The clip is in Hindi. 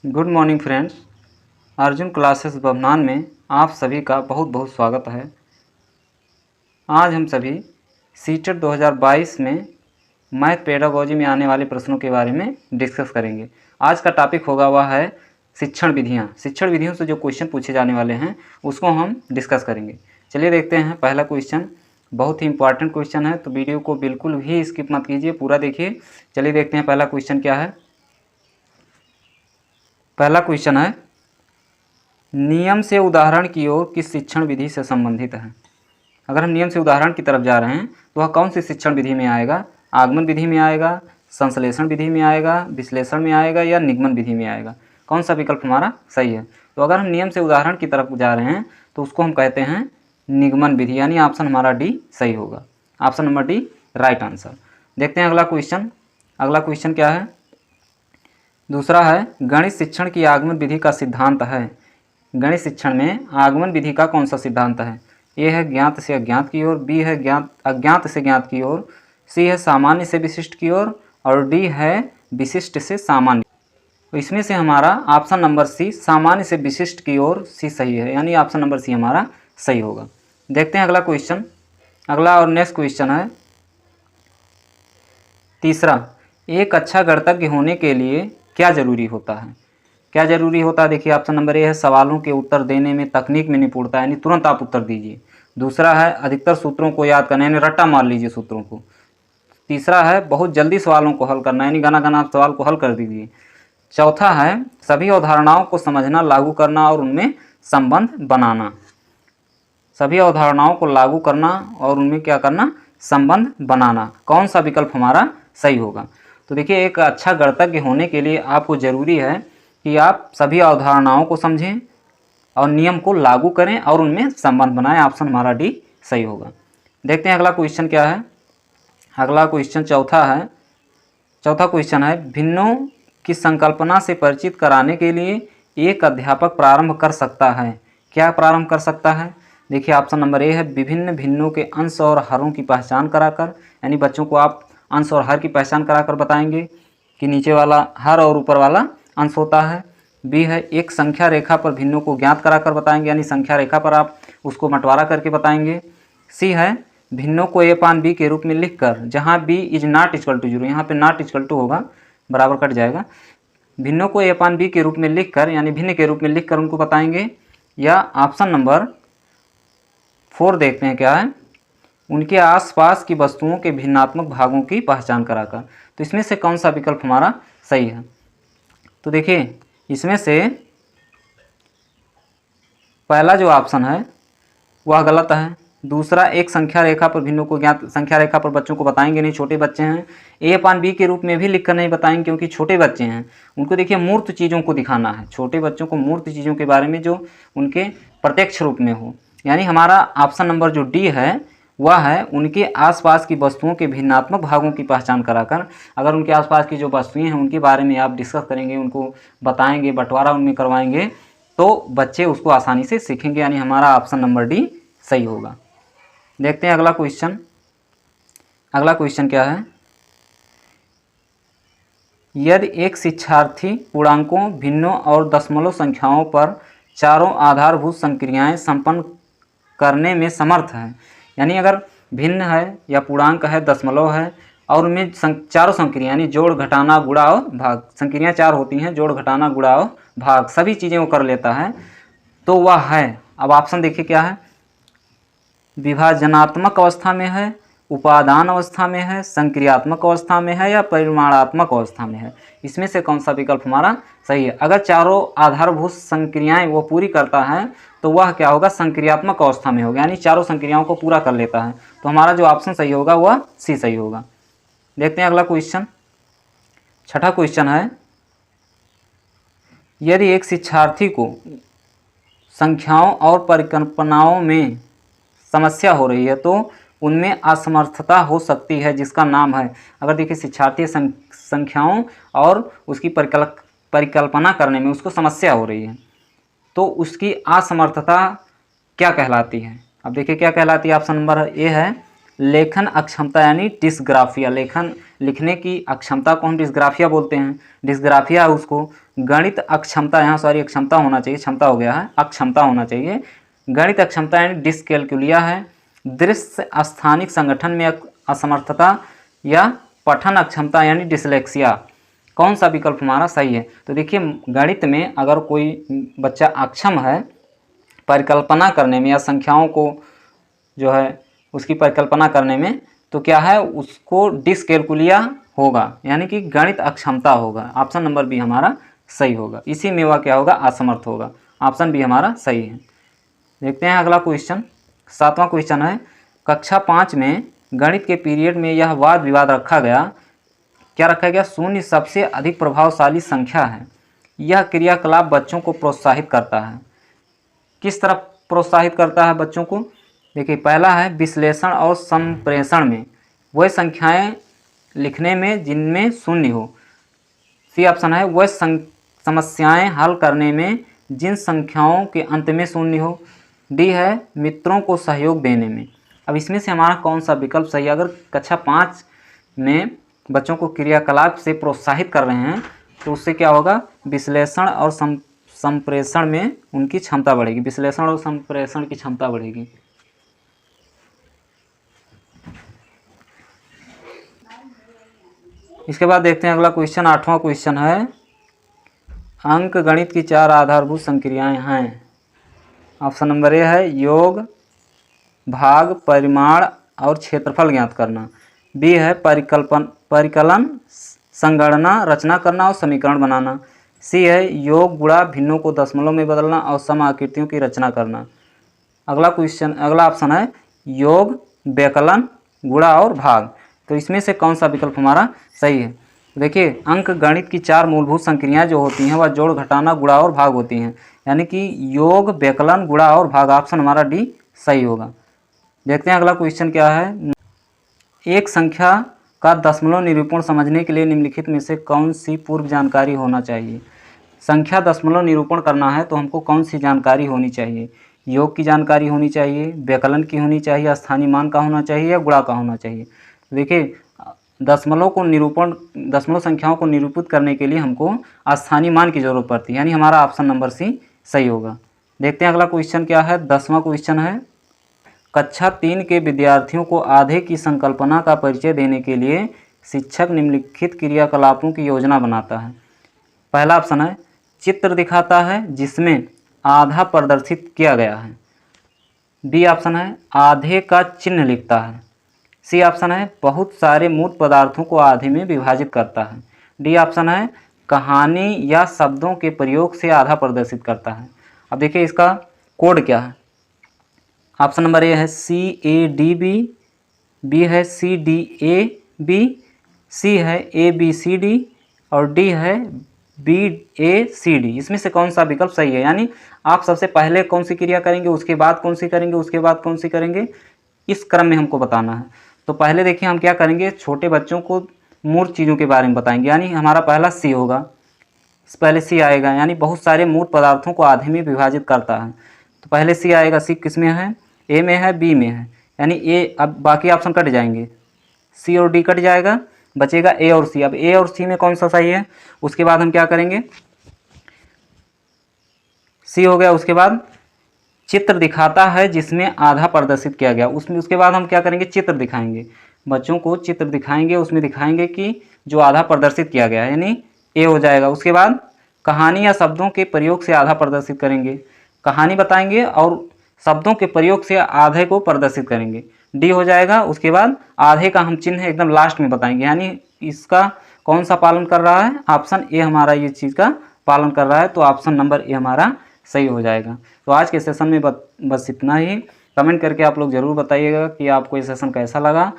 Good morning friends. Arjun classes Bamnan में आप सभी का बहुत बहुत स्वागत है। आज हम सभी सीटेट 2022 में मैथ पेडागोजी में आने वाले प्रश्नों के बारे में डिस्कस करेंगे। आज का टॉपिक होगा वह है शिक्षण विधियाँ। शिक्षण विधियों से जो क्वेश्चन पूछे जाने वाले हैं उसको हम डिस्कस करेंगे। चलिए देखते हैं पहला क्वेश्चन। बहुत ही इंपॉर्टेंट क्वेश्चन है, तो वीडियो को बिल्कुल भी स्किप मत कीजिए, पूरा देखिए। चलिए देखते हैं पहला क्वेश्चन क्या है। पहला क्वेश्चन है, नियम से उदाहरण की ओर किस शिक्षण विधि से संबंधित है। अगर हम नियम से उदाहरण की तरफ जा रहे हैं तो वह कौन सी शिक्षण विधि में आएगा? आगमन विधि में आएगा, संश्लेषण विधि में आएगा, विश्लेषण में आएगा या निगमन विधि में आएगा? कौन सा विकल्प हमारा सही है? तो अगर हम नियम से उदाहरण की तरफ जा रहे हैं तो उसको हम कहते हैं निगमन विधि, यानी ऑप्शन हमारा डी सही होगा। Option number D right answer. देखते हैं अगला क्वेश्चन। अगला क्वेश्चन क्या है? दूसरा है, गणित शिक्षण की आगमन विधि का सिद्धांत है। गणित शिक्षण में आगमन विधि का कौन सा सिद्धांत है? ए है ज्ञात से अज्ञात की ओर, बी है अज्ञात से ज्ञात की ओर, सी है सामान्य से विशिष्ट की ओर और डी है विशिष्ट से सामान्य। तो इसमें से हमारा ऑप्शन नंबर सी सामान्य से विशिष्ट की ओर सी सही है, यानी ऑप्शन नंबर सी हमारा सही होगा। देखते हैं अगला क्वेश्चन। अगला और नेक्स्ट क्वेश्चन है तीसरा, एक अच्छा गणितज्ञ होने के लिए क्या जरूरी होता है? क्या जरूरी होता है? देखिए ऑप्शन नंबर ए है सवालों के उत्तर देने में तकनीक में निपुणता, यानी तुरंत आप उत्तर दीजिए। दूसरा है अधिकतर सूत्रों को याद करना, यानी रट्टा मार लीजिए सूत्रों को। तीसरा है बहुत जल्दी सवालों को हल करना, यानी गाना आप सवाल को हल कर दीजिए। चौथा है सभी अवधारणाओं को समझना, लागू करना और उनमें संबंध बनाना। सभी अवधारणाओं को लागू करना और उनमें क्या करना? संबंध बनाना। कौन सा विकल्प हमारा सही होगा? तो देखिए, एक अच्छा गणितज्ञ होने के लिए आपको ज़रूरी है कि आप सभी अवधारणाओं को समझें और नियम को लागू करें और उनमें संबंध बनाएं। ऑप्शन हमारा डी सही होगा। देखते हैं अगला क्वेश्चन क्या है। अगला क्वेश्चन चौथा क्वेश्चन है, भिन्नों की संकल्पना से परिचित कराने के लिए एक अध्यापक प्रारंभ कर सकता है। क्या प्रारंभ कर सकता है? देखिए ऑप्शन नंबर ए है विभिन्न भिन्नों के अंश और हरों की पहचान कराकर, यानी बच्चों को आप अंश और हर की पहचान कराकर बताएंगे कि नीचे वाला हर और ऊपर वाला अंश होता है। बी है एक संख्या रेखा पर भिन्नों को ज्ञात कराकर बताएंगे, यानी संख्या रेखा पर आप उसको बंटवारा करके बताएंगे। सी है भिन्नों को ए पान बी के रूप में लिखकर, जहां B is not equal to zero, यहाँ पे नॉट इक्वल टू होगा, बराबर कट जाएगा। भिन्नों को ए पान बी के रूप में लिखकर, यानी भिन्न के रूप में लिखकर उनको बताएंगे। या ऑप्शन नंबर 4 देखते हैं क्या है, उनके आसपास की वस्तुओं के भिन्नात्मक भागों की पहचान कराकर। तो इसमें से कौन सा विकल्प हमारा सही है? तो देखिए, इसमें से पहला जो ऑप्शन है वह गलत है। दूसरा, एक संख्या रेखा पर भिन्नों को ज्ञात, संख्या रेखा पर बच्चों को बताएंगे नहीं, छोटे बच्चे हैं। ए पान बी के रूप में भी लिखकर नहीं बताएंगे क्योंकि छोटे बच्चे हैं। उनको देखिए मूर्त चीज़ों को दिखाना है, छोटे बच्चों को मूर्त चीज़ों के बारे में जो उनके प्रत्यक्ष रूप में हो। यानी हमारा ऑप्शन नंबर जो डी है वह है उनके आसपास की वस्तुओं के भिन्नात्मक भागों की पहचान कराकर। अगर उनके आसपास की जो वस्तुएं हैं उनके बारे में आप डिस्कस करेंगे, उनको बताएंगे, बंटवारा उनमें करवाएंगे, तो बच्चे उसको आसानी से सीखेंगे, यानी हमारा ऑप्शन नंबर डी सही होगा। देखते हैं अगला क्वेश्चन। अगला क्वेश्चन क्या है, यदि एक शिक्षार्थी पूर्णांकों, भिन्नों और दशमलव संख्याओं पर चारों आधारभूत संक्रियाएं संपन्न करने में समर्थ है, यानी अगर भिन्न है या पूर्णांक है, दशमलव है और उनमें चारों संक्रिया, यानी जोड़ घटाना गुणा और भाग, संक्रियाएं 4 होती हैं, जोड़ घटाना गुणा और भाग, सभी चीज़ें वो कर लेता है, तो वह है। अब ऑप्शन देखिए क्या है, विभाजनात्मक अवस्था में है, उपादान अवस्था में है, संक्रियात्मक अवस्था में है या परिमाणात्मक अवस्था में है? इसमें से कौन सा विकल्प हमारा सही है? अगर चारों आधारभूत संक्रियाएं वो पूरी करता है तो वह क्या होगा? संक्रियात्मक अवस्था में होगा, यानी चारों संक्रियाओं को पूरा कर लेता है। तो हमारा जो ऑप्शन सही होगा वह सी सही होगा। देखते हैं अगला क्वेश्चन। छठा क्वेश्चन है, यदि एक शिक्षार्थी को संख्याओं और परिकल्पनाओं में समस्या हो रही है तो उनमें असमर्थता हो सकती है जिसका नाम है। अगर देखिए शिक्षार्थी संख्याओं और उसकी परिकल्पना करने में उसको समस्या हो रही है तो उसकी असमर्थता क्या कहलाती है? अब देखिए क्या कहलाती है। ऑप्शन नंबर ए है लेखन अक्षमता यानी डिस्ग्राफिया, लेखन लिखने की अक्षमता को हम डिस्ग्राफिया बोलते हैं, डिस्ग्राफिया है उसको। गणित अक्षमता, यहाँ सॉरी अक्षमता होना चाहिए, क्षमता हो गया है, अक्षमता होना चाहिए। गणित अक्षमता यानी डिसकैलकुलिया है। दृश्य स्थानिक संगठन में असमर्थता या पठन अक्षमता यानी डिसलेक्सिया। कौन सा विकल्प हमारा सही है? तो देखिए गणित में अगर कोई बच्चा अक्षम है परिकल्पना करने में या संख्याओं को जो है उसकी परिकल्पना करने में, तो क्या है उसको डिसकैलकुलिया होगा, यानी कि गणित अक्षमता होगा। ऑप्शन नंबर बी हमारा सही होगा। इसी में वह क्या होगा? असमर्थ होगा। ऑप्शन बी हमारा सही है। देखते हैं अगला क्वेश्चन। 7वां क्वेश्चन है, कक्षा 5 में गणित के पीरियड में यह वाद विवाद रखा गया। क्या रखा गया? शून्य सबसे अधिक प्रभावशाली संख्या है। यह क्रियाकलाप बच्चों को प्रोत्साहित करता है। किस तरफ प्रोत्साहित करता है बच्चों को? देखिए पहला है विश्लेषण और संप्रेषण में, वह संख्याएं लिखने में जिनमें शून्य हो। सी ऑप्शन है वह समस्याएं हल करने में जिन संख्याओं के अंत में शून्य हो। डी है मित्रों को सहयोग देने में। अब इसमें से हमारा कौन सा विकल्प सही है? अगर कक्षा 5 में बच्चों को क्रियाकलाप से प्रोत्साहित कर रहे हैं तो उससे क्या होगा? विश्लेषण और संप्रेषण में उनकी क्षमता बढ़ेगी, विश्लेषण और संप्रेषण की क्षमता बढ़ेगी। इसके बाद देखते हैं अगला क्वेश्चन। 8वां क्वेश्चन है, अंक गणित की 4 आधारभूत संक्रियाएं हैं। ऑप्शन नंबर ए है योग, भाग, परिमाण और क्षेत्रफल ज्ञात करना। बी है परिकलन, संगणना, रचना करना और समीकरण बनाना। सी है योग, गुणा, भिन्नों को दशमलव में बदलना और सम आकृतियों की रचना करना। अगला ऑप्शन है योग, व्यकलन, गुणा और भाग। तो इसमें से कौन सा विकल्प हमारा सही है? देखिए अंक गणित की 4 मूलभूत संक्रियाएं जो होती हैं वह जोड़, घटाना, गुणा और भाग होती हैं, यानी कि योग, व्यकलन, गुणा और भाग। ऑप्शन हमारा डी सही होगा। देखते हैं अगला क्वेश्चन क्या है। एक संख्या का दशमलव निरूपण समझने के लिए निम्नलिखित में से कौन सी पूर्व जानकारी होना चाहिए? संख्या दशमलव निरूपण करना है तो हमको कौन सी जानकारी होनी चाहिए? योग की जानकारी होनी चाहिए, व्यकलन की होनी चाहिए, स्थानीय मान का होना चाहिए या गुणा का होना चाहिए? देखिए दशमलव संख्याओं को निरूपित करने के लिए हमको स्थानीय मान की जरूरत पड़ती है, यानी हमारा ऑप्शन नंबर सी सही होगा। देखते हैं अगला क्वेश्चन क्या है। 10वां क्वेश्चन है, कक्षा 3 के विद्यार्थियों को आधे की संकल्पना का परिचय देने के लिए शिक्षक निम्नलिखित क्रियाकलापों की योजना बनाता है। पहला ऑप्शन है चित्र दिखाता है जिसमें आधा प्रदर्शित किया गया है। बी ऑप्शन है आधे का चिन्ह लिखता है। सी ऑप्शन है बहुत सारे मूर्त पदार्थों को आधे में विभाजित करता है। डी ऑप्शन है कहानी या शब्दों के प्रयोग से आधा प्रदर्शित करता है। अब देखिए इसका कोड क्या है। ऑप्शन नंबर ए है CADB, बी है CDAB, सी है ABCD और डी है BACD। इसमें से कौन सा विकल्प सही है? यानी आप सबसे पहले कौन सी क्रिया करेंगे, उसके बाद कौन सी करेंगे, उसके बाद कौन सी करेंगे, इस क्रम में हमको बताना है। तो पहले देखिए हम क्या करेंगे, छोटे बच्चों को मूर्त चीज़ों के बारे में बताएंगे, यानी हमारा पहला सी होगा, पहले सी आएगा, यानी बहुत सारे मूर्त पदार्थों को आधे में विभाजित करता है। तो पहले सी आएगा। सी किस में है? ए में है, बी में है, यानी ए। अब बाकी ऑप्शन कट जाएंगे, सी और डी कट जाएगा, बचेगा ए और सी। अब ए और सी में कौन सा सही है? उसके बाद हम क्या करेंगे, सी हो गया। उसके बाद चित्र दिखाता है जिसमें आधा प्रदर्शित किया गया, उसमें उसके बाद हम क्या करेंगे, चित्र दिखाएंगे, बच्चों को चित्र दिखाएंगे, उसमें दिखाएंगे कि जो आधा प्रदर्शित किया गया है, यानी ए हो जाएगा। उसके बाद कहानी या शब्दों के प्रयोग से आधा प्रदर्शित करेंगे, कहानी बताएंगे और शब्दों के प्रयोग से आधे को प्रदर्शित करेंगे, डी हो जाएगा। उसके बाद आधे का हम चिन्ह एकदम लास्ट में बताएंगे, यानी इसका कौन सा पालन कर रहा है? ऑप्शन ए हमारा ये चीज़ का पालन कर रहा है, तो ऑप्शन नंबर ए हमारा सही हो जाएगा। तो आज के सेशन में बस इतना ही। कमेंट करके आप लोग ज़रूर बताइएगा कि आपको ये सेशन कैसा लगा